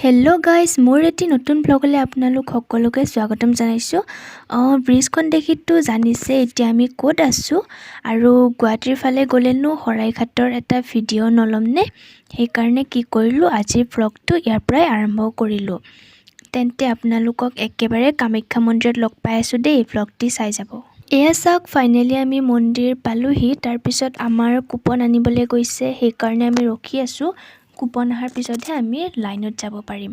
Hello' guys, মোৰ এটি নতুন ব্লগলৈ আপোনালোক সকলোকে স্বাগতম জনাইছোঁ। ব্ৰিজখন দেখিতো জানিছে এতিয়া আমি ক'ত আছোঁ, আৰু গুৱাহাটীৰ ফালে গ'লেনো শৰাইঘাটৰ এটা ভিডিঅ' নল'মনে? সেইকাৰণে কি কৰিলোঁ, আজিৰ ব্লগটো ইয়াৰ পৰাই আৰম্ভ কৰিলোঁ। তেন্তে আপোনালোকক একেবাৰে কামাখ্যা মন্দিৰত লগ পাই আছোঁ দেই, ব্লগটি চাই যাব। এয়া চাওক, ফাইনেলি আমি মন্দিৰ পালোহি। তাৰপিছত আমাৰ কুপন আনিবলৈ গৈছে, সেইকাৰণে আমি ৰখি আছোঁ। কুপন অহাৰ পিছতহে আমি লাইনত যাব পাৰিম।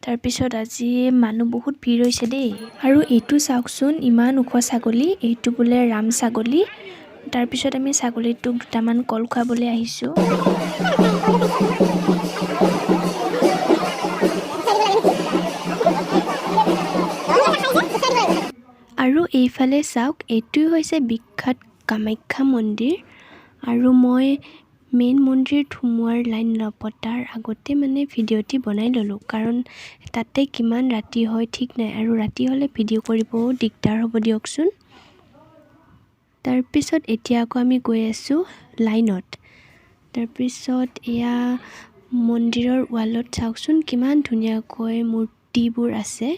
তাৰপিছত আজি মানুহ বহুত ভিৰ হৈছে দেই। আৰু এইটো চাওকচোন, ইমান ওখ ছাগলী, এইটো বোলে ৰাম ছাগলী। তাৰপিছত আমি ছাগলীটোক দুটামান কল খুৱাবলৈ আহিছোঁ। আৰু এইফালে চাওক, এইটোৱে হৈছে বিখ্যাত কামাখ্যা মন্দিৰ। আৰু মই মেইন মন্দিৰত সোমোৱাৰ লাইন নপতাৰ আগতে ভিডিঅ'টি বনাই ল'লোঁ, কাৰণ তাতে কিমান ৰাতি হয় ঠিক নাই, আৰু ৰাতি হ'লে ভিডিঅ' কৰিবও দিগদাৰ হ'ব দিয়কচোন। তাৰপিছত এতিয়া আকৌ আমি গৈ আছোঁ লাইনত। তাৰপিছত এয়া মন্দিৰৰ ৱালত চাওকচোন, কিমান ধুনীয়াকৈ মূৰ্তিবোৰ আছে।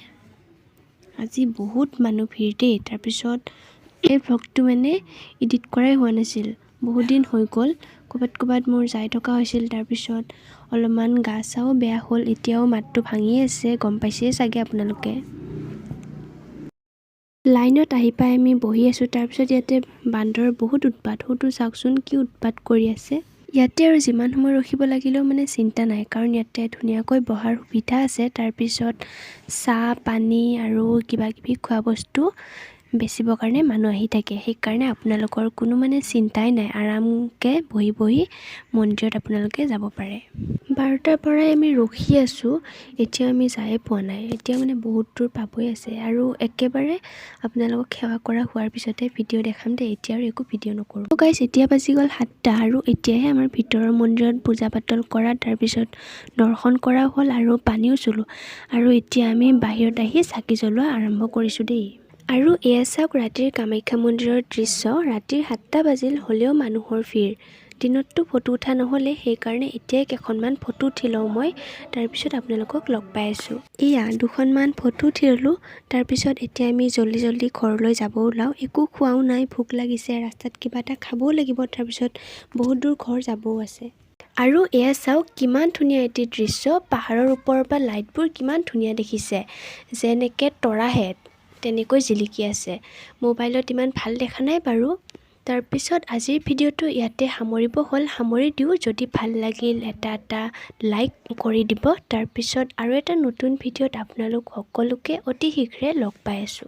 আজি বহুত মানুহ ভিৰ দেই। তাৰপিছত এই ভ্লগটো এডিট কৰাই হোৱা নাছিল, বহুত দিন হৈ গ'ল। ক'ৰবাত মোৰ যাই থকা হৈছিল, তাৰপিছত অলপমান গা চাও বেয়া হ'ল। এতিয়াও মাতটো ভাঙি আছে, গম পাইছে চাগে আপোনালোকে। লাইনত আহি পাই আমি বহি আছোঁ। তাৰপিছত ইয়াতে বান্দৰৰ বহুত উৎপাত, সুতো চাওকচোন কি উৎপাত কৰি আছে। ইয়াতে আৰু যিমান সময় ৰখিব লাগিলেও চিন্তা নাই, কাৰণ ইয়াতে ধুনীয়াকৈ বহাৰ সুবিধা আছে। তাৰপিছত চাহ পানী আৰু কিবা কিবি খোৱা বস্তু বেচিবৰ কাৰণে মানুহ আহি থাকে। সেইকাৰণে আপোনালোকৰ কোনো চিন্তাই নাই, আৰামকৈ বহি বহি মন্দিৰত আপোনালোকে যাব পাৰে। 12টাৰ পৰাই আমি ৰখি আছোঁ, এতিয়া আমি যায়ে পোৱা নাই। এতিয়া বহুত দূৰ পাবই আছে, আৰু একেবাৰে আপোনালোকক সেৱা কৰা হোৱাৰ পিছতে ভিডিঅ' দেখাম দেই। এতিয়া আৰু একো ভিডিঅ' নকৰোঁ। গাইজ, এতিয়া বাজি গ'ল 7টা, আৰু এতিয়াহে আমাৰ ভিতৰৰ মন্দিৰত পূজা পাতল কৰা, তাৰপিছত দৰ্শন কৰা হ'ল আৰু পানীও চলোঁ। আৰু এতিয়া আমি বাহিৰত আহি চাকি জ্বলোৱা আৰম্ভ কৰিছোঁ দেই। আৰু এয়া চাওক, ৰাতিৰ কামাখ্যা মন্দিৰৰ দৃশ্য। ৰাতিৰ 7টা বাজিল, হ'লেও মানুহৰ ভিৰ। দিনততো ফটো উঠা নহ'লে, সেইকাৰণে এতিয়াই কেইখনমান ফটো উঠি লওঁ মই। তাৰপিছত আপোনালোকক লগ পাই আছোঁ। এয়া দুখনমান ফটো উঠি ল'লোঁ। তাৰপিছত এতিয়া আমি জল্দি ঘৰলৈ যাব ওলাওঁ। একো খোৱাও নাই, ভোক লাগিছে, ৰাস্তাত কিবা এটা খাবও লাগিব। তাৰপিছত বহুত দূৰ ঘৰ যাবও আছে। আৰু এয়া চাওক, কিমান ধুনীয়া এটি দৃশ্য। পাহাৰৰ ওপৰৰ পৰা লাইটবোৰ কিমান ধুনীয়া দেখিছে, যেনেকৈ তৰাহে তেনেকৈ জিলিকি আছে। মোবাইলত ইমান ভাল দেখা নাই বাৰু। তাৰপিছত আজিৰ ভিডিঅ'টো ইয়াতে সামৰি দিওঁ। যদি ভাল লাগিল এটা লাইক কৰি দিব। তাৰপিছত আৰু এটা নতুন ভিডিঅ'ত আপোনালোক সকলোকে অতি শীঘ্ৰে লগ পাই আছোঁ।